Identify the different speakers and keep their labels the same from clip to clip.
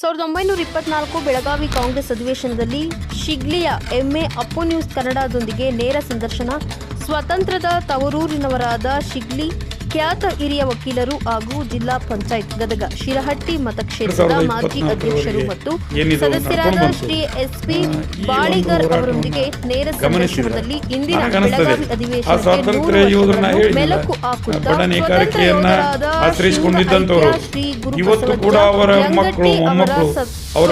Speaker 1: 1924 ಬೆಳಗಾವಿ ಕಾಂಗ್ರೆಸ್ ಅಧಿವೇಶನದಲ್ಲಿ ಶಿಗ್ಲಿಯ MA Appu news ಕನ್ನಡದೊಂದಿಗೆ ನೇರ ಸಂದರ್ಶನ. ಸ್ವತಂತ್ರದ ತವರೂರಿನವರಾದ ಶಿಗ್ಲಿ ಖ್ಯಾತ ಹಿರಿಯ ವಕೀಲರು ಹಾಗೂ ಜಿಲ್ಲಾ ಪಂಚಾಯತ್ ಗದಗ ಶಿರಹಟ್ಟಿ ಮತಕ್ಷೇತ್ರದ ಮಾಜಿ ಅಧ್ಯಕ್ಷರು ಮತ್ತು ಸದಸ್ಯರಾದ ಶ್ರೀ ಎಸ್ಪಿ ಬಾಳಿಗರ್ ಅವರೊಂದಿಗೆ ನೇರ ಸಂದರ್ಶನದಲ್ಲಿ ಇಂದಿನ ಬೆಳಗಾವಿ ಅಧಿವೇಶನಕ್ಕೆ ಮೆಲುಕು ಹಾಕುತ್ತಾ ಸ್ವತಂತ್ರ ಯೋಧರಾದ ಶ್ರೀ ಗುರುಬಸವಜ್ಜ ಯಂಗಟ್ಟಿ ಅವರ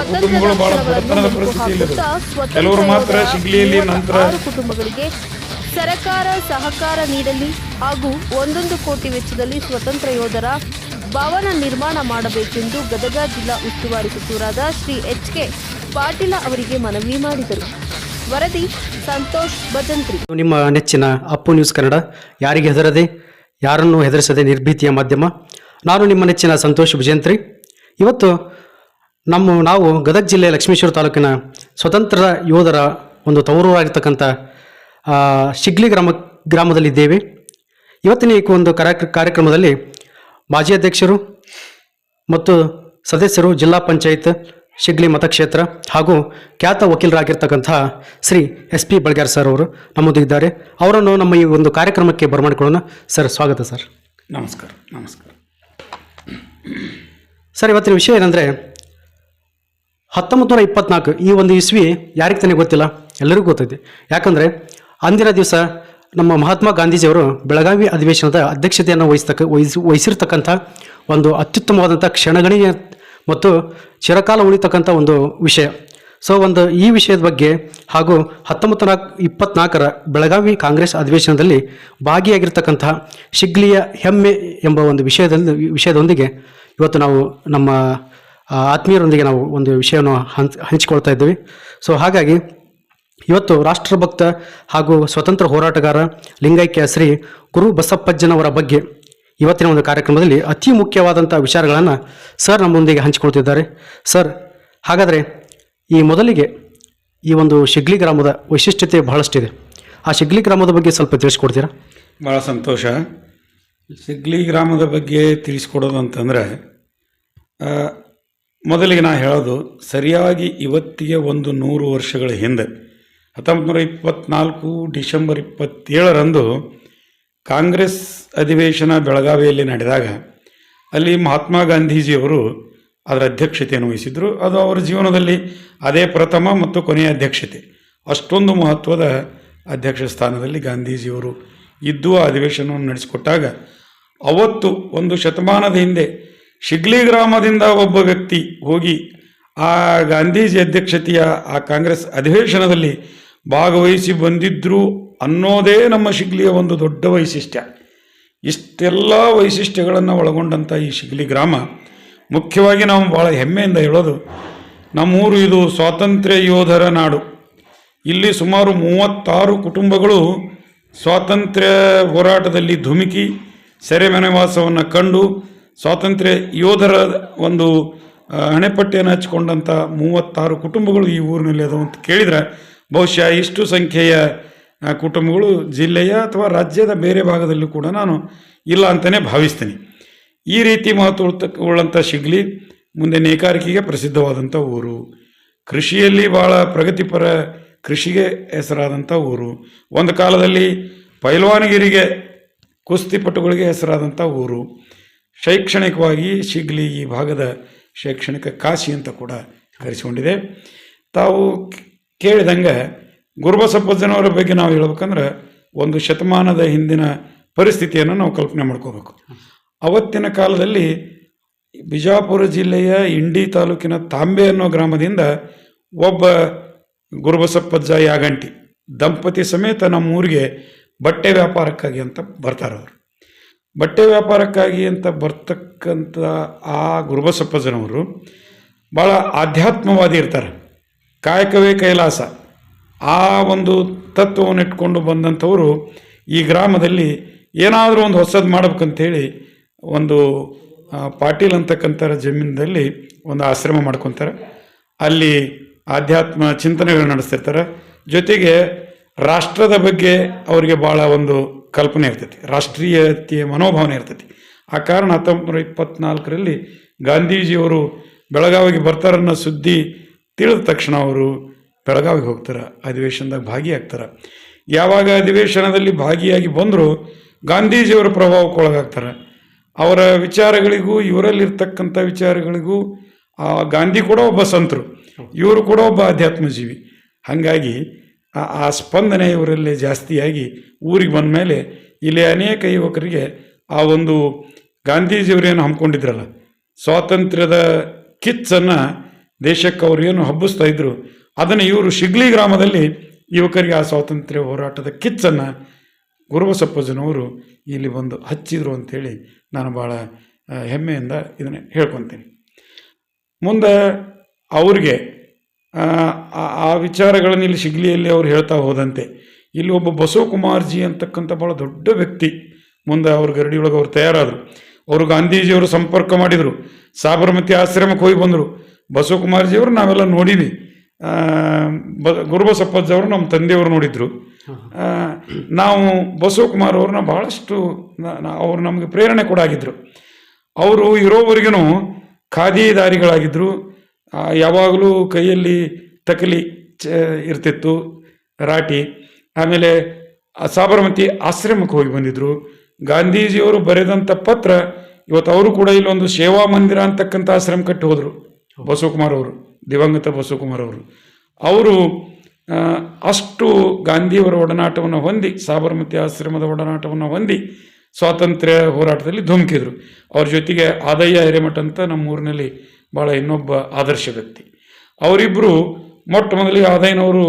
Speaker 1: ಕೆಲವರು ಮಾತ್ರ ಶಿಗ್ಲಿಯಲ್ಲಿ ನಂತರ 6 ಕುಟುಂಬಗಳಿಗೆ ಸರ್ಕಾರ ಸಹಕಾರ ನೀಡಲಿ ಹಾಗೂ 1 ಕೋಟಿ ವೆಚ್ಚದಲ್ಲಿ ಸ್ವತಂತ್ರ ಯೋಧರ ಭವನ ನಿರ್ಮಾಣ ಮಾಡಬೇಕೆಂದು ಗದಗ ಜಿಲ್ಲಾ ಉಸ್ತುವಾರಿ ಸಚಿವರಾದ ಶ್ರೀ ಎಚ್.ಕೆ. ಪಾಟೀಲ ಅವರಿಗೆ ಮನವಿ ಮಾಡಿದರು. ವರದಿ ಸಂತೋಷ್ ಭಜಂತ್ರಿ.
Speaker 2: ನಿಮ್ಮ ನೆಚ್ಚಿನ ಅಪ್ಪು ನ್ಯೂಸ್ ಕನ್ನಡ, ಯಾರಿಗೆ ಹೆದರದೆ ಯಾರನ್ನೂ ಹೆದರಿಸದೆ ನಿರ್ಭೀತಿಯ ಮಾಧ್ಯಮ. ನಾನು ನಿಮ್ಮ ನೆಚ್ಚಿನ ಸಂತೋಷ್ ಭಜಂತ್ರಿ. ಇವತ್ತು ನಾವು ಗದಗ ಜಿಲ್ಲೆಯ ಲಕ್ಷ್ಮೇಶ್ವರ ತಾಲೂಕಿನ ಸ್ವತಂತ್ರ ಯೋಧರ ಒಂದು ತವರೂರಾಗಿರ್ತಕ್ಕಂಥ ಶಿಗ್ಲಿ ಗ್ರಾಮದಲ್ಲಿದ್ದೇವೆ. ಇವತ್ತಿನ ಈ ಒಂದು ಕಾರ್ಯಕ್ರಮದಲ್ಲಿ ಮಾಜಿ ಅಧ್ಯಕ್ಷರು ಮತ್ತು ಸದಸ್ಯರು, ಜಿಲ್ಲಾ ಪಂಚಾಯತ್ ಶಿಗ್ಲಿ ಮತಕ್ಷೇತ್ರ ಹಾಗೂ ಖ್ಯಾತ ವಕೀಲರಾಗಿರ್ತಕ್ಕಂಥ ಶ್ರೀ ಎಸ್ ಪಿ ಬಳ್ಗ್ಯಾರ್ ಸರ್ ಅವರು ನಮ್ಮೊಂದಿಗಿದ್ದಾರೆ. ಅವರನ್ನು ನಮ್ಮ ಈ ಒಂದು ಕಾರ್ಯಕ್ರಮಕ್ಕೆ ಬರಮಾಡಿಕೊಳ್ಳೋಣ. ಸರ್, ಸ್ವಾಗತ ಸರ್.
Speaker 3: ನಮಸ್ಕಾರ.
Speaker 2: ಸರ್, ಇವತ್ತಿನ ವಿಷಯ ಏನಂದರೆ 1924 ಈ ಒಂದು ಇಸ್ವಿ ಯಾರಿಗೆ ತಾನೇ ಗೊತ್ತಿಲ್ಲ, ಎಲ್ಲರಿಗೂ ಗೊತ್ತೈತಿ. ಯಾಕಂದರೆ ಅಂದಿನ ದಿವಸ ನಮ್ಮ ಮಹಾತ್ಮ ಗಾಂಧೀಜಿಯವರು ಬೆಳಗಾವಿ ಅಧಿವೇಶನದ ಅಧ್ಯಕ್ಷತೆಯನ್ನು ವಹಿಸಿರ್ತಕ್ಕಂಥ ಒಂದು ಅತ್ಯುತ್ತಮವಾದಂಥ ಕ್ಷಣಗಣನೀಯ ಮತ್ತು ಚಿರಕಾಲ ಉಳಿತಕ್ಕಂಥ ಒಂದು ವಿಷಯ. ಈ ವಿಷಯದ ಬಗ್ಗೆ ಹಾಗೂ 1924 ಬೆಳಗಾವಿ ಕಾಂಗ್ರೆಸ್ ಅಧಿವೇಶನದಲ್ಲಿ ಭಾಗಿಯಾಗಿರ್ತಕ್ಕಂತಹ ಶಿಗ್ಲಿಯ ಹೆಮ್ಮೆ ಎಂಬ ಒಂದು ವಿಷಯದೊಂದಿಗೆ ಇವತ್ತು ನಾವು ನಮ್ಮ ಆತ್ಮೀಯರೊಂದಿಗೆ ನಾವು ಒಂದು ವಿಷಯವನ್ನು ಹಂಚಿಕೊಳ್ತಾ ಇದ್ದೀವಿ. ಹಾಗಾಗಿ ಇವತ್ತು ರಾಷ್ಟ್ರಭಕ್ತ ಹಾಗೂ ಸ್ವತಂತ್ರ ಹೋರಾಟಗಾರ ಲಿಂಗೈಕ್ಯ ಶ್ರೀ ಗುರು ಬಸಪ್ಪಜ್ಜನವರ ಬಗ್ಗೆ ಇವತ್ತಿನ ಒಂದು ಕಾರ್ಯಕ್ರಮದಲ್ಲಿ ಅತಿ ಮುಖ್ಯವಾದಂಥ ವಿಚಾರಗಳನ್ನು ಸರ್ ನಮ್ಮೊಂದಿಗೆ ಹಂಚಿಕೊಳ್ತಿದ್ದಾರೆ. ಸರ್, ಹಾಗಾದರೆ ಮೊದಲಿಗೆ ಈ ಒಂದು ಶಿಗ್ಲಿ ಗ್ರಾಮದ ವೈಶಿಷ್ಟ್ಯತೆ ಬಹಳಷ್ಟಿದೆ. ಆ ಶಿಗ್ಲಿ ಗ್ರಾಮದ ಬಗ್ಗೆ ಸ್ವಲ್ಪ ತಿಳಿಸ್ಕೊಡ್ತೀರಾ?
Speaker 3: ಭಾಳ ಸಂತೋಷ. ಶಿಗ್ಲಿ ಗ್ರಾಮದ ಬಗ್ಗೆ ತಿಳಿಸ್ಕೊಡೋದು ಅಂತಂದರೆ, ಮೊದಲಿಗೆ ನಾನು ಹೇಳೋದು ಸರಿಯಾಗಿ ಇವತ್ತಿಗೆ 100 ವರ್ಷಗಳ ಹಿಂದೆ 1924 ಡಿಸೆಂಬರ್ 27ರಂದು ಕಾಂಗ್ರೆಸ್ ಅಧಿವೇಶನ ಬೆಳಗಾವಿಯಲ್ಲಿ ನಡೆದಾಗ ಅಲ್ಲಿ ಮಹಾತ್ಮ ಗಾಂಧೀಜಿಯವರು ಅದರ ಅಧ್ಯಕ್ಷತೆಯನ್ನು ವಹಿಸಿದರು. ಅದು ಅವರ ಜೀವನದಲ್ಲಿ ಅದೇ ಪ್ರಥಮ ಮತ್ತು ಕೊನೆಯ ಅಧ್ಯಕ್ಷತೆ. ಅಷ್ಟೊಂದು ಮಹತ್ವದ ಅಧ್ಯಕ್ಷ ಸ್ಥಾನದಲ್ಲಿ ಗಾಂಧೀಜಿಯವರು ಇದ್ದು ಆ ಅಧಿವೇಶನವನ್ನು ನಡೆಸಿಕೊಟ್ಟಾಗ ಅವತ್ತು 1 ಶತಮಾನದ ಹಿಂದೆ ಶಿಗ್ಲಿ ಗ್ರಾಮದಿಂದ ಒಬ್ಬ ವ್ಯಕ್ತಿ ಹೋಗಿ ಆ ಗಾಂಧೀಜಿ ಅಧ್ಯಕ್ಷತೆಯ ಆ ಕಾಂಗ್ರೆಸ್ ಅಧಿವೇಶನದಲ್ಲಿ ಭಾಗವಹಿಸಿ ಬಂದಿದ್ರು ಅನ್ನೋದೇ ನಮ್ಮ ಶಿಗ್ಲಿಯ ಒಂದು ದೊಡ್ಡ ವೈಶಿಷ್ಟ್ಯ. ಇಷ್ಟೆಲ್ಲ ವೈಶಿಷ್ಟ್ಯಗಳನ್ನು ಒಳಗೊಂಡಂಥ ಈ ಶಿಗ್ಲಿ ಗ್ರಾಮ, ಮುಖ್ಯವಾಗಿ ನಾವು ಭಾಳ ಹೆಮ್ಮೆಯಿಂದ ಹೇಳೋದು, ನಮ್ಮೂರು ಇದು ಸ್ವಾತಂತ್ರ್ಯ ಯೋಧರ ನಾಡು. ಇಲ್ಲಿ ಸುಮಾರು 36 ಕುಟುಂಬಗಳು ಸ್ವಾತಂತ್ರ್ಯ ಹೋರಾಟದಲ್ಲಿ ಧುಮುಕಿ ಸೆರೆಮನೆವಾಸವನ್ನು ಕಂಡು ಸ್ವಾತಂತ್ರ್ಯ ಯೋಧರ ಒಂದು ಹಣೆಪಟ್ಟಿಯನ್ನು ಹಚ್ಚಿಕೊಂಡಂಥ 36 ಕುಟುಂಬಗಳು ಈ ಊರಿನಲ್ಲಿ ಅದಾವ ಅಂತ ಕೇಳಿದರೆ ಬಹುಶಃ ಇಷ್ಟು ಸಂಖ್ಯೆಯ ಕುಟುಂಬಗಳು ಜಿಲ್ಲೆಯ ಅಥವಾ ರಾಜ್ಯದ ಬೇರೆ ಭಾಗದಲ್ಲೂ ಕೂಡ ನಾನು ಇಲ್ಲ ಅಂತಲೇ ಭಾವಿಸ್ತೀನಿ. ಈ ರೀತಿ ಉಳ್ಳಂಥ ಶಿಗ್ಲಿ ಮುಂದೆ ನೇಕಾರಿಕೆಗೆ ಪ್ರಸಿದ್ಧವಾದಂಥ ಊರು, ಕೃಷಿಯಲ್ಲಿ ಭಾಳ ಪ್ರಗತಿಪರ ಕೃಷಿಗೆ ಹೆಸರಾದಂಥ ಊರು, ಒಂದು ಕಾಲದಲ್ಲಿ ಪೈಲ್ವಾನಗಿರಿಗೆ ಕುಸ್ತಿಪಟುಗಳಿಗೆ ಹೆಸರಾದಂಥ ಊರು. ಶೈಕ್ಷಣಿಕವಾಗಿ ಶಿಗ್ಲಿ ಈ ಭಾಗದ ಶೈಕ್ಷಣಿಕ ಕಾಶಿ ಅಂತ ಕೂಡ ಕರೆಸಿಕೊಂಡಿದೆ. ತಾವು ಕೇಳಿದಂಗೆ ಗುರುಬಸಪ್ಪಜ್ಜನವರ ಬಗ್ಗೆ ನಾವು ಹೇಳ್ಬೇಕಂದ್ರೆ 1 ಶತಮಾನದ ಹಿಂದಿನ ಪರಿಸ್ಥಿತಿಯನ್ನು ನಾವು ಕಲ್ಪನೆ ಮಾಡ್ಕೋಬೇಕು. ಅವತ್ತಿನ ಕಾಲದಲ್ಲಿ ಬಿಜಾಪುರ ಜಿಲ್ಲೆಯ ಇಂಡಿ ತಾಲೂಕಿನ ತಾಂಬೆ ಅನ್ನೋ ಗ್ರಾಮದಿಂದ ಒಬ್ಬ ಗುರುಬಸಪ್ಪಜ್ಜ ಯಾಗಂಟಿ ದಂಪತಿ ಸಮೇತ ನಮ್ಮೂರಿಗೆ ಬಟ್ಟೆ ವ್ಯಾಪಾರಕ್ಕಾಗಿ ಅಂತ ಬರ್ತಾರೆ. ಅವರು ಬಟ್ಟೆ ವ್ಯಾಪಾರಕ್ಕಾಗಿ ಅಂತ ಬರ್ತಕ್ಕಂಥ ಆ ಗುರುಬಸಪ್ಪಜ್ಜನವರು ಭಾಳ ಆಧ್ಯಾತ್ಮವಾದಿ ಇರ್ತಾರೆ. ಕಾಯಕವೇ ಕೈಲಾಸ ಆ ಒಂದು ತತ್ವವನ್ನು ಇಟ್ಕೊಂಡು ಬಂದಂಥವರು ಈ ಗ್ರಾಮದಲ್ಲಿ ಏನಾದರೂ ಒಂದು ಹೊಸದು ಮಾಡ್ಬೇಕಂತೇಳಿ ಒಂದು ಪಾಟೀಲ್ ಅಂತಕ್ಕಂಥ ಜಮೀನಲ್ಲಿ ಒಂದು ಆಶ್ರಮ ಮಾಡ್ಕೊತಾರೆ. ಅಲ್ಲಿ ಆಧ್ಯಾತ್ಮ ಚಿಂತನೆಗಳು ನಡೆಸ್ತಿರ್ತಾರೆ. ಜೊತೆಗೆ ರಾಷ್ಟ್ರದ ಬಗ್ಗೆ ಅವರಿಗೆ ಭಾಳ ಒಂದು ಕಲ್ಪನೆ ಇರ್ತೈತಿ, ರಾಷ್ಟ್ರೀಯತೆಯ ಮನೋಭಾವನೆ ಇರ್ತೈತಿ. ಆ ಕಾರಣ 1924ರಲ್ಲಿ ಗಾಂಧೀಜಿಯವರು ಬೆಳಗಾವಿಗೆ ಬರ್ತಾರನ್ನೋ ಸುದ್ದಿ ತಿಳಿದ ತಕ್ಷಣ ಅವರು ಬೆಳಗಾವಿಗೆ ಹೋಗ್ತಾರೆ, ಅಧಿವೇಶನದಾಗ ಭಾಗಿಯಾಗ್ತಾರೆ. ಯಾವಾಗ ಅಧಿವೇಶನದಲ್ಲಿ ಭಾಗಿಯಾಗಿ ಬಂದರೂ ಗಾಂಧೀಜಿಯವರ ಪ್ರಭಾವಕ್ಕೊಳಗಾಗ್ತಾರೆ. ಅವರ ವಿಚಾರಗಳಿಗೂ ಇವರಲ್ಲಿರ್ತಕ್ಕಂಥ ವಿಚಾರಗಳಿಗೂ ಗಾಂಧಿ ಕೂಡ ಒಬ್ಬ ಸಂತರು, ಇವರು ಕೂಡ ಒಬ್ಬ ಅಧ್ಯಾತ್ಮ ಜೀವಿ. ಹಾಗಾಗಿ ಆ ಸ್ಪಂದನೆ ಇವರಲ್ಲಿ ಜಾಸ್ತಿಯಾಗಿ ಊರಿಗೆ ಬಂದ ಮೇಲೆ ಇಲ್ಲಿ ಅನೇಕ ಯುವಕರಿಗೆ ಆ ಒಂದು ಗಾಂಧೀಜಿಯವರೇನು ಹಮ್ಮಿಕೊಂಡಿದ್ರಲ್ಲ ಸ್ವಾತಂತ್ರ್ಯದ ಕಿಚ್ಚನ್ನು ದೇಶಕ್ಕೆ ಅವರು ಏನು ಹಬ್ಬಿಸ್ತಾ ಇದ್ರು, ಅದನ್ನು ಇವರು ಶಿಗ್ಲಿ ಗ್ರಾಮದಲ್ಲಿ ಯುವಕರಿಗೆ ಆ ಸ್ವಾತಂತ್ರ್ಯ ಹೋರಾಟದ ಕಿಚ್ಚನ್ನು ಗುರುಬಸಪ್ಪಜ್ಜನವರು ಇಲ್ಲಿ ಬಂದು ಹಚ್ಚಿದ್ರು ಅಂಥೇಳಿ ನಾನು ಭಾಳ ಹೆಮ್ಮೆಯಿಂದ ಇದನ್ನು ಹೇಳ್ಕೊತೀನಿ. ಮುಂದೆ ಅವ್ರಿಗೆ ಆ ವಿಚಾರಗಳನ್ನು ಇಲ್ಲಿ ಶಿಗ್ಲಿಯಲ್ಲಿ ಅವ್ರು ಹೇಳ್ತಾ ಹೋದಂತೆ ಇಲ್ಲಿ ಒಬ್ಬ ಬಸವಕುಮಾರ್ಜಿ ಅಂತಕ್ಕಂಥ ಭಾಳ ದೊಡ್ಡ ವ್ಯಕ್ತಿ ಮುಂದೆ ಅವ್ರ ಗರಡಿಯೊಳಗೆ ಅವ್ರು ತಯಾರಾದರು. ಅವರು ಗಾಂಧೀಜಿಯವರು ಸಂಪರ್ಕ ಮಾಡಿದರು, ಸಾಬರಮತಿ ಆಶ್ರಮಕ್ಕೆ ಹೋಗಿ ಬಂದರು. ಬಸವಕುಮಾರ್ಜಿಯವರು ನಾವೆಲ್ಲ ನೋಡೀವಿ, ಗುರುಬಸಪ್ಪಜ್ಜವರು ನಮ್ಮ ತಂದೆಯವರು ನೋಡಿದ್ರು. ನಾವು ಬಸವಕುಮಾರ್ ಅವ್ರನ್ನ ಭಾಳಷ್ಟು ಅವರು ನಮಗೆ ಪ್ರೇರಣೆ ಕೂಡ ಆಗಿದ್ದರು. ಅವರು ಇರೋವರೆಗೂ ಖಾದಿದಾರಿಗಳಾಗಿದ್ದರು. ಯಾವಾಗಲೂ ಕೈಯಲ್ಲಿ ತಕಲಿ ಇರ್ತಿತ್ತು, ರಾಟಿ. ಆಮೇಲೆ ಸಾಬರಮತಿ ಆಶ್ರಮಕ್ಕೆ ಹೋಗಿ ಬಂದಿದ್ದರು. ಗಾಂಧೀಜಿಯವರು ಬರೆದಂಥ ಪತ್ರ ಇವತ್ತು ಅವರು ಕೂಡ ಇಲ್ಲೊಂದು ಸೇವಾ ಮಂದಿರ ಅಂತಕ್ಕಂಥ ಆಶ್ರಮ ಕಟ್ಟಿ ಹೋದರು. ಬಸವಕುಮಾರ್ ಅವರು, ದಿವಂಗತ ಬಸವಕುಮಾರ್ ಅವರು ಅಷ್ಟು ಗಾಂಧಿಯವರ ಒಡನಾಟವನ್ನು ಹೊಂದಿ, ಸಾಬರಮತಿ ಆಶ್ರಮದ ಒಡನಾಟವನ್ನು ಹೊಂದಿ ಸ್ವಾತಂತ್ರ್ಯ ಹೋರಾಟದಲ್ಲಿ ಧುಮುಕಿದ್ರು. ಅವ್ರ ಜೊತೆಗೆ ಆದಯ್ಯ ಹಿರೇಮಠ ಅಂತ ನಮ್ಮ ಊರಿನಲ್ಲಿ ಭಾಳ ಇನ್ನೊಬ್ಬ ಆದರ್ಶ ವ್ಯಕ್ತಿ. ಅವರಿಬ್ಬರು ಮೊಟ್ಟ ಮೊದಲಿಗೆ ಆದಯ್ಯನವರು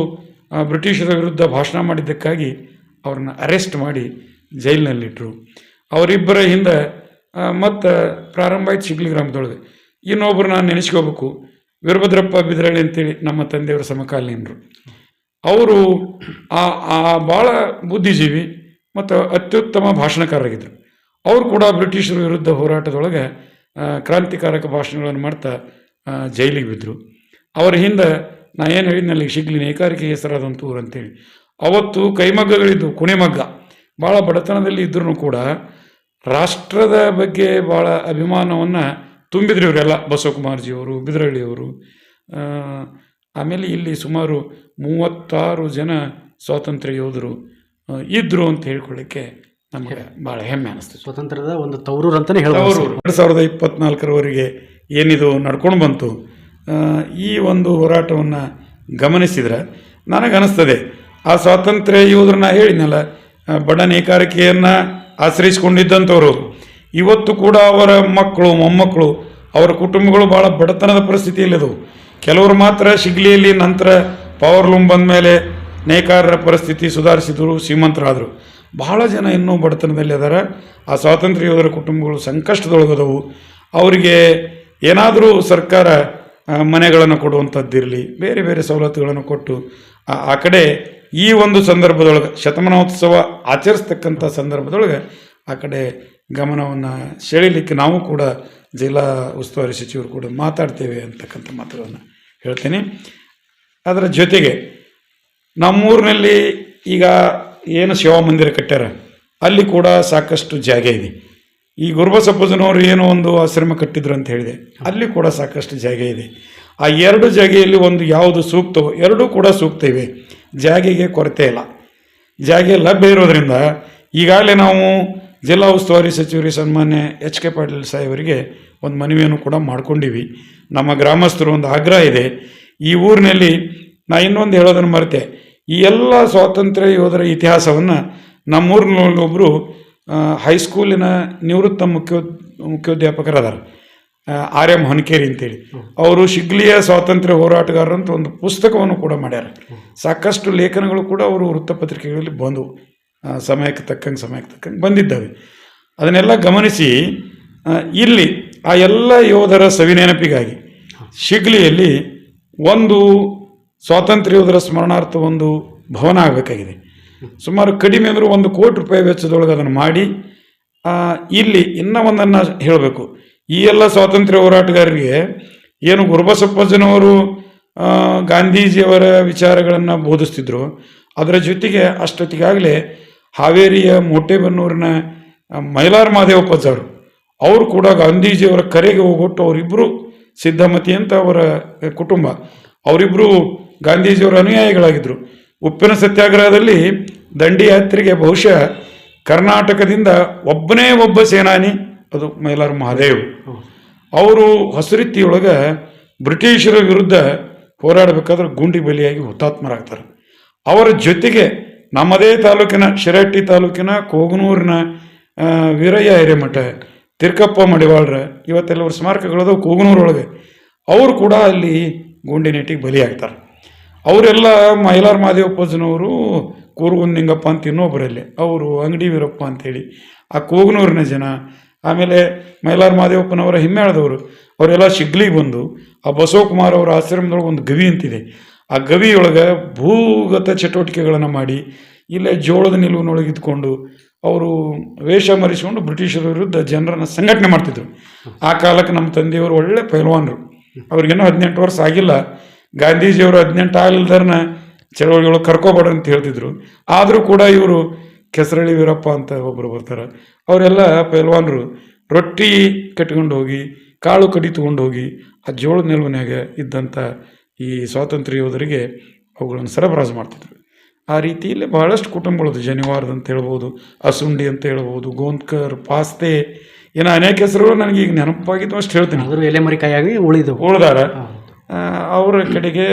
Speaker 3: ಬ್ರಿಟಿಷರ ವಿರುದ್ಧ ಭಾಷಣ ಮಾಡಿದ್ದಕ್ಕಾಗಿ ಅವ್ರನ್ನ ಅರೆಸ್ಟ್ ಮಾಡಿ ಜೈಲಿನಲ್ಲಿಟ್ಟರು. ಅವರಿಬ್ಬರ ಹಿಂದೆ ಮತ್ತು ಪ್ರಾರಂಭ ಆಯ್ತು ಶಿಗ್ಲಿ ಗ್ರಾಮದೊಳಗೆ. ಇನ್ನೊಬ್ಬರು ನಾನು ನೆನೆಸ್ಕೋಬೇಕು, ವೀರಭದ್ರಪ್ಪ ಬಿದ್ರಳ್ಳಿ ಅಂತೇಳಿ ನಮ್ಮ ತಂದೆಯವರ ಸಮಕಾಲೀನರು. ಅವರು ಭಾಳ ಬುದ್ಧಿಜೀವಿ ಮತ್ತು ಅತ್ಯುತ್ತಮ ಭಾಷಣಕಾರರಾಗಿದ್ದರು. ಅವರು ಕೂಡ ಬ್ರಿಟಿಷರ ವಿರುದ್ಧ ಹೋರಾಟದೊಳಗೆ ಕ್ರಾಂತಿಕಾರಕ ಭಾಷಣಗಳನ್ನು ಮಾಡ್ತಾ ಜೈಲಿಗೆ ಬಿದ್ದರು. ಅವರ ಹಿಂದೆ ನಾ ಏನು ಹೇಳಿದ್ನಲ್ಲಿ ಶಿಗ್ಲಿ ನೇಕಾರಿಕೆ ಹೆಸರಾದಂಥ ಊರು ಅಂತೇಳಿ. ಅವತ್ತು ಕೈಮಗ್ಗಗಳಿದ್ದು, ಕುಣಿಮಗ್ಗ, ಭಾಳ ಬಡತನದಲ್ಲಿ ಇದ್ರೂ ಕೂಡ ರಾಷ್ಟ್ರದ ಬಗ್ಗೆ ಭಾಳ ಅಭಿಮಾನವನ್ನು ತುಂಬಿದ್ರು ಇವರೆಲ್ಲ. ಬಸವಕುಮಾರ್ಜಿಯವರು, ಬಿದ್ರಳ್ಳಿಯವರು. ಆಮೇಲೆ ಇಲ್ಲಿ ಸುಮಾರು 36 ಜನ ಸ್ವಾತಂತ್ರ್ಯ ಯೋಧರು ಇದ್ದರು ಅಂತ ಹೇಳ್ಕೊಳ್ಳಿಕ್ಕೆ ನಮಗೆ ಭಾಳ ಹೆಮ್ಮೆ ಅನಿಸ್ತು.
Speaker 2: ಸ್ವಾತಂತ್ರ್ಯದ ಒಂದು ತವರೂರು ಅಂತಲೇ ಹೇಳ್ಬೋದು.
Speaker 3: 2024 ಏನಿದು ನಡ್ಕೊಂಡು ಬಂತು, ಈ ಒಂದು ಹೋರಾಟವನ್ನು ಗಮನಿಸಿದ್ರೆ ನನಗನ್ನಿಸ್ತದೆ ಆ ಸ್ವಾತಂತ್ರ್ಯ ಯೋಧರನ್ನ ಹೇಳಿದ್ನಲ್ಲ, ಬಡ ನೇಕಾರಿಕೆಯನ್ನು ಆಶ್ರಯಿಸಿಕೊಂಡಿದ್ದಂಥವ್ರು ಇವತ್ತು ಕೂಡ ಅವರ ಮಕ್ಕಳು, ಮೊಮ್ಮಕ್ಕಳು, ಅವರ ಕುಟುಂಬಗಳು ಭಾಳ ಬಡತನದ ಪರಿಸ್ಥಿತಿಯಲ್ಲಿದ್ದವು. ಕೆಲವರು ಮಾತ್ರ ಶಿಗ್ಲಿಯಲ್ಲಿ ನಂತರ ಪವರ್ ಲೂಮ್ ಬಂದ ಮೇಲೆ ನೇಕಾರರ ಪರಿಸ್ಥಿತಿ ಸುಧಾರಿಸಿದರು, ಶ್ರೀಮಂತರಾದರು. ಬಹಳ ಜನ ಇನ್ನೂ ಬಡತನದಲ್ಲಿ ಅದಾರ. ಆ ಸ್ವಾತಂತ್ರ್ಯ ಯೋಧರ ಕುಟುಂಬಗಳು ಸಂಕಷ್ಟದೊಳಗದವು. ಅವರಿಗೆ ಏನಾದರೂ ಸರ್ಕಾರ ಮನೆಗಳನ್ನು ಕೊಡುವಂಥದ್ದಿರಲಿ, ಬೇರೆ ಬೇರೆ ಸವಲತ್ತುಗಳನ್ನು ಕೊಟ್ಟು ಆ ಕಡೆ ಈ ಒಂದು ಸಂದರ್ಭದೊಳಗೆ ಶತಮಾನೋತ್ಸವ ಆಚರಿಸ್ತಕ್ಕಂಥ ಸಂದರ್ಭದೊಳಗೆ ಆ ಕಡೆ ಗಮನವನ್ನು ಸೆಳೀಲಿಕ್ಕೆ ನಾವು ಕೂಡ ಜಿಲ್ಲಾ ಉಸ್ತುವಾರಿ ಸಚಿವರು ಕೂಡ ಮಾತಾಡ್ತೇವೆ ಅಂತಕ್ಕಂಥ ಮಾತುಗಳನ್ನು ಹೇಳ್ತೀನಿ. ಅದರ ಜೊತೆಗೆ ನಮ್ಮೂರಿನಲ್ಲಿ ಈಗ ಏನು ಸೇವಾ ಮಂದಿರ ಕಟ್ಟ್ಯಾರ ಅಲ್ಲಿ ಕೂಡ ಸಾಕಷ್ಟು ಜಾಗ ಇದೆ. ಈ ಗುರುಬಸಪ್ಪಜ್ಜನವರು ಏನೋ ಒಂದು ಆಶ್ರಮ ಕಟ್ಟಿದ್ರು ಅಂತ ಹೇಳಿದೆ, ಅಲ್ಲಿ ಕೂಡ ಸಾಕಷ್ಟು ಜಾಗ ಇದೆ. ಆ 2 ಜಾಗೆಯಲ್ಲಿ ಒಂದು ಯಾವುದು ಸೂಕ್ತವೋ, ಎರಡೂ ಕೂಡ ಸೂಕ್ತ ಇವೆ. ಜಾಗೆಗೆ ಕೊರತೆ ಇಲ್ಲ. ಜಾಗೆ ಲಭ್ಯ ಇರೋದ್ರಿಂದ ಈಗಾಗಲೇ ನಾವು ಜಿಲ್ಲಾ ಉಸ್ತುವಾರಿ ಸಚಿವರಿಗೆ ಸನ್ಮಾನ್ಯ HK ಪಾಟೀಲ್ ಸಾಹೇಬರಿಗೆ ಒಂದು ಮನವಿಯನ್ನು ಕೂಡ ಮಾಡ್ಕೊಂಡಿವಿ. ನಮ್ಮ ಗ್ರಾಮಸ್ಥರು ಒಂದು ಆಗ್ರಹ ಇದೆ. ಈ ಊರಿನಲ್ಲಿ ನಾ ಇನ್ನೊಂದು ಹೇಳೋದನ್ನು ಮರೆತೆ, ಈ ಎಲ್ಲ ಸ್ವಾತಂತ್ರ್ಯ ಯೋಧರ ಇತಿಹಾಸವನ್ನು ನಮ್ಮೂರಿನೊಬ್ಬರು ಹೈಸ್ಕೂಲಿನ ನಿವೃತ್ತ ಮುಖ್ಯೋಧ್ಯಾಪಕರದಾರ, RM ಹೊನಕೇರಿ ಅಂತೇಳಿ. ಅವರು ಶಿಗ್ಲಿಯ ಸ್ವಾತಂತ್ರ್ಯ ಹೋರಾಟಗಾರರಂತ ಒಂದು ಪುಸ್ತಕವನ್ನು ಕೂಡ ಮಾಡ್ಯಾರ. ಸಾಕಷ್ಟು ಲೇಖನಗಳು ಕೂಡ ಅವರು ವೃತ್ತಪತ್ರಿಕೆಗಳಲ್ಲಿ ಬಂದವು, ಸಮಯಕ್ಕೆ ತಕ್ಕಂಗೆ ಬಂದಿದ್ದಾವೆ. ಅದನ್ನೆಲ್ಲ ಗಮನಿಸಿ ಇಲ್ಲಿ ಆ ಎಲ್ಲ ಯೋಧರ ಸವಿನೆನಪಿಗಾಗಿ ಶಿಗ್ಲಿಯಲ್ಲಿ ಒಂದು ಸ್ವಾತಂತ್ರ್ಯ ಯೋಧರ ಸ್ಮರಣಾರ್ಥ ಒಂದು ಭವನ ಆಗಬೇಕಾಗಿದೆ. ಸುಮಾರು ಕಡಿಮೆ ಅಂದರೂ 1 ಕೋಟಿ ರೂಪಾಯಿ ವೆಚ್ಚದೊಳಗೆ ಅದನ್ನು ಮಾಡಿ, ಇಲ್ಲಿ ಇನ್ನೂ ಒಂದನ್ನು ಹೇಳಬೇಕು. ಈ ಎಲ್ಲ ಸ್ವಾತಂತ್ರ್ಯ ಹೋರಾಟಗಾರರಿಗೆ ಏನು ಗುರುಬಸಪ್ಪಜ್ಜನವರು ಗಾಂಧೀಜಿಯವರ ವಿಚಾರಗಳನ್ನು ಬೋಧಿಸ್ತಿದ್ರು, ಅದರ ಜೊತೆಗೆ ಅಷ್ಟೊತ್ತಿಗಾಗಲೇ ಹಾವೇರಿಯ ಮೋಟೆಬೆನ್ನೂರಿನ ಮೈಲಾರ ಮಾದೇವಪ್ಪಜ್ಜವರು ಅವರು ಕೂಡ ಗಾಂಧೀಜಿಯವರ ಕರೆಗೆ ಹೋಗೊಟ್ಟು ಅವರಿಬ್ಬರು ಸಿದ್ಧಮತಿ ಅಂತ ಅವರ ಕುಟುಂಬ, ಅವರಿಬ್ಬರು ಗಾಂಧೀಜಿಯವರ ಅನುಯಾಯಿಗಳಾಗಿದ್ದರು. ಉಪ್ಪಿನ ಸತ್ಯಾಗ್ರಹದಲ್ಲಿ ದಂಡಿ ಯಾತ್ರೆಗೆ ಬಹುಶಃ ಕರ್ನಾಟಕದಿಂದ ಒಬ್ಬನೇ ಒಬ್ಬ ಸೇನಾನಿ, ಅದು ಮೈಲಾರ ಮಹಾದೇವ್. ಅವರು ಹೊಸರಿತ್ತಿಯೊಳಗೆ ಬ್ರಿಟಿಷರ ವಿರುದ್ಧ ಹೋರಾಡಬೇಕಾದ್ರೆ ಗುಂಡಿ ಬಲಿಯಾಗಿ ಹುತಾತ್ಮರಾಗ್ತಾರೆ. ಅವರ ಜೊತೆಗೆ ನಮ್ಮದೇ ತಾಲೂಕಿನ ಶಿರಹಟ್ಟಿ ತಾಲೂಕಿನ ಕೋಗನೂರಿನ ವೀರಯ್ಯ ಹಿರೇಮಠ, ತಿರ್ಕಪ್ಪ ಮಡಿವಾಳ್ರ, ಇವತ್ತೆಲ್ಲ ಅವ್ರ ಸ್ಮಾರಕಗಳದು ಕೋಗನೂರೊಳಗೆ, ಅವರು ಕೂಡ ಅಲ್ಲಿ ಗುಂಡಿನೇಟಿಗೆ ಬಲಿಯಾಗ್ತಾರೆ. ಅವರೆಲ್ಲ ಮೈಲಾರ ಮಹಾದೇವಪ್ಪಜ್ಜನವರು, ಕೂರ್ಗುಂದ ನಿಂಗಪ್ಪ ಅಂತ ಇನ್ನೊಬ್ಬರಲ್ಲಿ, ಅವರು ಅಂಗಡಿ ವೀರಪ್ಪ ಅಂತೇಳಿ ಆ ಕೋಗನೂರಿನ ಜನ. ಆಮೇಲೆ ಮೈಲಾರ ಮಹಾದೇವಪ್ಪನವರ ಹಿಮ್ಮೇಳದವರು, ಅವರೆಲ್ಲ ಶಿಗ್ಲಿಗೆ ಬಂದು ಆ ಬಸವಕುಮಾರ್ ಅವರ ಆಶ್ರಮದೊಳಗೆ ಒಂದು ಗವಿ ಅಂತಿದೆ, ಆ ಗವಿಯೊಳಗೆ ಭೂಗತ ಚಟುವಟಿಕೆಗಳನ್ನು ಮಾಡಿ ಇಲ್ಲೇ ಜೋಳದ ನಿಲುವಿನೊಳಗೆ ಇದ್ಕೊಂಡು ಅವರು ವೇಷ ಮರೆಸಿಕೊಂಡು ಬ್ರಿಟಿಷರ ವಿರುದ್ಧ ಜನರನ್ನು ಸಂಘಟನೆ ಮಾಡ್ತಿದ್ರು. ಆ ಕಾಲಕ್ಕೆ ನಮ್ಮ ತಂದೆಯವರು ಒಳ್ಳೆ ಪೈಲ್ವಾನರು, ಅವ್ರಿಗೇನೋ 18 ವರ್ಷ ಆಗಿಲ್ಲ. ಗಾಂಧೀಜಿಯವರು 18 ಆಗಲಿಲ್ದಾರನ್ನ ಚಳವಳಿಯೊಳಗೆ ಕರ್ಕೋಬೇಡ ಅಂತ ಹೇಳ್ತಿದ್ರು. ಆದರೂ ಕೂಡ ಇವರು ಕೆಸರಳ್ಳಿ ವೀರಪ್ಪ ಅಂತ ಒಬ್ಬರು ಬರ್ತಾರೆ, ಅವರೆಲ್ಲ ಪೈಲ್ವಾನರು ರೊಟ್ಟಿ ಕಟ್ಕೊಂಡು ಹೋಗಿ ಕಾಳು ಕಡಿ ತೊಗೊಂಡು ಹೋಗಿ ಆ ಜೋಳದ ನಿಲುವಿನಾಗ ಇದ್ದಂಥ ಈ ಸ್ವಾತಂತ್ರ್ಯ ಯೋಧರಿಗೆ ಅವುಗಳನ್ನು ಸರಬರಾಜು ಮಾಡ್ತಿದ್ರು. ಆ ರೀತಿಯಲ್ಲಿ ಬಹಳಷ್ಟು ಕುಟುಂಬಗಳದು, ಜನಿವಾರ್ದ್ ಅಂತ ಹೇಳ್ಬೋದು, ಅಸುಂಡಿ ಅಂತ ಹೇಳ್ಬೋದು, ಗೋಂದ್ಕರ್, ಪಾಸ್ತೆ, ಏನೋ ಅನೇಕ ಹೆಸರುಗಳು ನನಗೆ ಈಗ ನೆನಪಾಗಿದ್ದು ಅಷ್ಟು ಹೇಳ್ತೀನಿ.
Speaker 2: ಅದ್ರ ಎಲೆಮರಿಕಾಯಾಗಿ
Speaker 3: ಉಳಿದಾರ. ಅವರ ಕಡೆಗೆ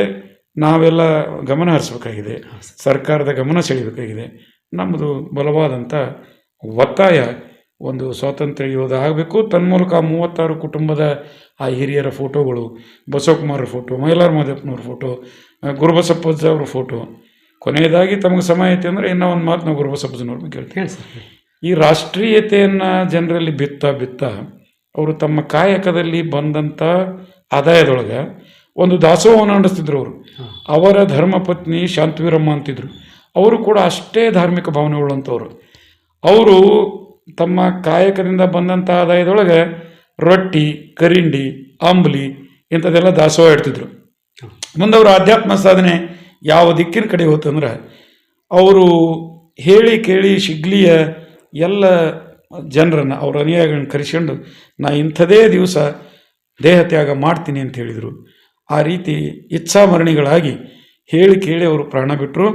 Speaker 3: ನಾವೆಲ್ಲ ಗಮನ ಹರಿಸ್ಬೇಕಾಗಿದೆ, ಸರ್ಕಾರದ ಗಮನ ಸೆಳೀಬೇಕಾಗಿದೆ. ನಮ್ಮದು ಬಲವಾದಂಥ ಒತ್ತಾಯ ಒಂದು ಸ್ವಾತಂತ್ರ್ಯ ಯೋಧ ಆಗಬೇಕು. ತನ್ಮೂಲಕ 36 ಕುಟುಂಬದ ಆ ಹಿರಿಯರ ಫೋಟೋಗಳು, ಬಸವಕುಮಾರ ಫೋಟೋ, ಮೈಲಾರ ಮಹದೇವಪ್ಪನವ್ರ ಫೋಟೋ, ಗುರುಬಸಪ್ಪಜ್ಜ ಅವ್ರ ಫೋಟೋ. ಕೊನೆಯದಾಗಿ ತಮಗೆ ಸಮಯ ಐತೆ ಅಂದರೆ ಇನ್ನೂ ಒಂದು ಮಾತು ನಾವು ಗುರುಬಸಪ್ಪಜ್ಜನವ್ರ ಬಗ್ಗೆ ಹೇಳ್ತೀವಿ. ಈ ರಾಷ್ಟ್ರೀಯತೆಯನ್ನು ಜನರಲ್ಲಿ ಬಿತ್ತ ಅವರು ತಮ್ಮ ಕಾಯಕದಲ್ಲಿ ಬಂದಂಥ ಆದಾಯದೊಳಗೆ ಒಂದು ದಾಸೋಹವನ್ನು ನಡೆಸ್ತಿದ್ರು. ಅವರ ಧರ್ಮಪತ್ನಿ ಶಾಂತವೀರಮ್ಮ ಅಂತಿದ್ರು, ಅವರು ಕೂಡ ಅಷ್ಟೇ ಧಾರ್ಮಿಕ ಭಾವನೆಗಳಂಥವ್ರು. ಅವರು ತಮ್ಮ ಕಾಯಕದಿಂದ ಬಂದಂಥ ಆದಾಯದೊಳಗೆ ರೊಟ್ಟಿ, ಕರಿಂಡಿ, ಅಂಬ್ಲಿ ಇಂಥದ್ದೆಲ್ಲ ದಾಸೋಹ ಇಡ್ತಿದ್ರು. ಮುಂದೆ ಅವರ ಆಧ್ಯಾತ್ಮ ಸಾಧನೆ ಯಾವ ದಿಕ್ಕಿನ ಕಡೆ ಹೋತಂದ್ರೆ, ಅವರು ಹೇಳಿ ಕೇಳಿ ಶಿಗ್ಲಿಯ ಎಲ್ಲ ಜನರನ್ನು, ಅವರ ಅನುಯಾಯಿಗಳನ್ನ ಕರೆಸ್ಕೊಂಡು ನಾ ಇಂಥದೇ ದಿವಸ ದೇಹ ತ್ಯಾಗ ಮಾಡ್ತೀನಿ ಅಂತ ಹೇಳಿದರು. ಆ ರೀತಿ ಇಚ್ಛಾಮರಣಿಗಳಾಗಿ ಹೇಳಿ ಕೇಳಿ ಅವರು ಪ್ರಾಣ ಬಿಟ್ಟರು.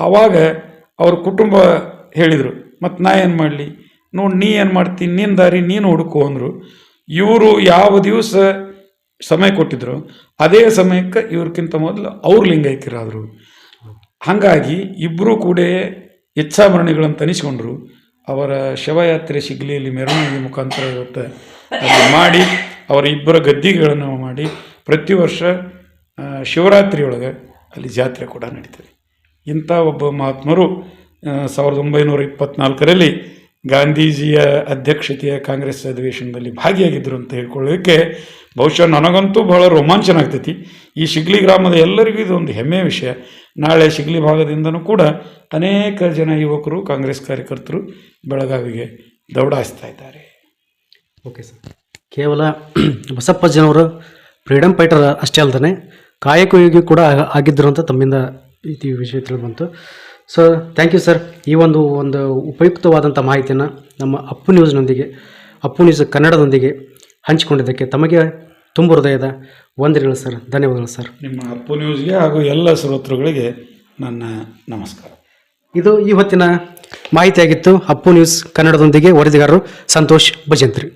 Speaker 3: ಆವಾಗ ಅವ್ರ ಕುಟುಂಬ ಹೇಳಿದರು, ಮತ್ತು ನಾ ಏನು ಮಾಡಲಿ, ನೋಡಿ ನೀ ಏನು ಮಾಡ್ತೀನಿ, ನಿನ್ನ ದಾರಿ ನೀನು ಹುಡುಕು ಅಂದರು. ಇವರು ಯಾವ ದಿವಸ ಸಮಯ ಕೊಟ್ಟಿದ್ರು ಅದೇ ಸಮಯಕ್ಕೆ ಇವ್ರಿಗಿಂತ ಮೊದಲು ಅವ್ರು ಲಿಂಗೈಕ್ಯರಾದರು. ಹಾಗಾಗಿ ಇಬ್ಬರೂ ಕೂಡ ಇಚ್ಛಾಮರಣಿಗಳನ್ನು ತನಿಸ್ಕೊಂಡ್ರು. ಅವರ ಶವಯಾತ್ರೆ ಶಿಗ್ಲಿಯಲ್ಲಿ ಮೆರವಣಿಗೆ ಮುಖಾಂತರ ಇವತ್ತು ಅಲ್ಲಿ ಮಾಡಿ ಅವರ ಇಬ್ಬರ ಗದ್ದಿಗೆಗಳನ್ನು ಮಾಡಿ ಪ್ರತಿ ವರ್ಷ ಶಿವರಾತ್ರಿಯೊಳಗೆ ಅಲ್ಲಿ ಜಾತ್ರೆ ಕೂಡ ನಡೀತದೆ. ಇಂಥ ಒಬ್ಬ ಮಹಾತ್ಮರು 1924ರಲ್ಲಿ ಗಾಂಧೀಜಿಯ ಅಧ್ಯಕ್ಷತೆಯ ಕಾಂಗ್ರೆಸ್ ಅಧಿವೇಶನದಲ್ಲಿ ಭಾಗಿಯಾಗಿದ್ದರು ಅಂತ ಹೇಳ್ಕೊಳ್ಳೋದಕ್ಕೆ ಬಹುಶಃ ನನಗಂತೂ ಬಹಳ ರೋಮಾಂಚನ ಆಗ್ತೈತಿ. ಈ ಶಿಗ್ಲಿ ಗ್ರಾಮದ ಎಲ್ಲರಿಗೂ ಇದೊಂದು ಹೆಮ್ಮೆಯ ವಿಷಯ. ನಾಳೆ ಶಿಗ್ಲಿ ಭಾಗದಿಂದನೂ ಕೂಡ ಅನೇಕ ಜನ ಯುವಕರು, ಕಾಂಗ್ರೆಸ್ ಕಾರ್ಯಕರ್ತರು ಬೆಳಗಾವಿಗೆ ದೌಡಾಯಿಸ್ತಾ ಇದ್ದಾರೆ.
Speaker 2: ಓಕೆ ಸರ್, ಕೇವಲ ಬಸಪ್ಪಜ್ಜನವರು ಫ್ರೀಡಮ್ ಫೈಟರ್ ಅಷ್ಟೇ ಅಲ್ಲದೆ ಕಾಯಕಯೋಗಿ ಕೂಡ ಆಗಿದ್ದರು ಅಂತ ತಮ್ಮಿಂದ ಈ ವಿಷಯ ತಿಳಿದು ಬಂತು. So thank you sir. ಈ ಒಂದು ಉಪಯುಕ್ತವಾದಂಥ ಮಾಹಿತಿಯನ್ನು ನಮ್ಮ ಅಪ್ಪು ನ್ಯೂಸ್ ಕನ್ನಡದೊಂದಿಗೆ ಹಂಚಿಕೊಂಡಿದ್ದಕ್ಕೆ ತಮಗೆ ತುಂಬ ಹೃದಯದ ವಂದನೆಗಳು ಸರ್. ಧನ್ಯವಾದಗಳು ಸರ್.
Speaker 3: ನಿಮ್ಮ ಅಪ್ಪು ನ್ಯೂಸ್ಗೆ ಹಾಗೂ ಎಲ್ಲ ಶ್ರೋತೃಗಳಿಗೆ ನನ್ನ ನಮಸ್ಕಾರ.
Speaker 2: ಇದು ಈ ಹೊತ್ತಿನ ಮಾಹಿತಿಯಾಗಿತ್ತು. ಅಪ್ಪು ನ್ಯೂಸ್ ಕನ್ನಡದೊಂದಿಗೆ ವರದಿಗಾರರು ಸಂತೋಷ್ ಭಜಂತ್ರಿ.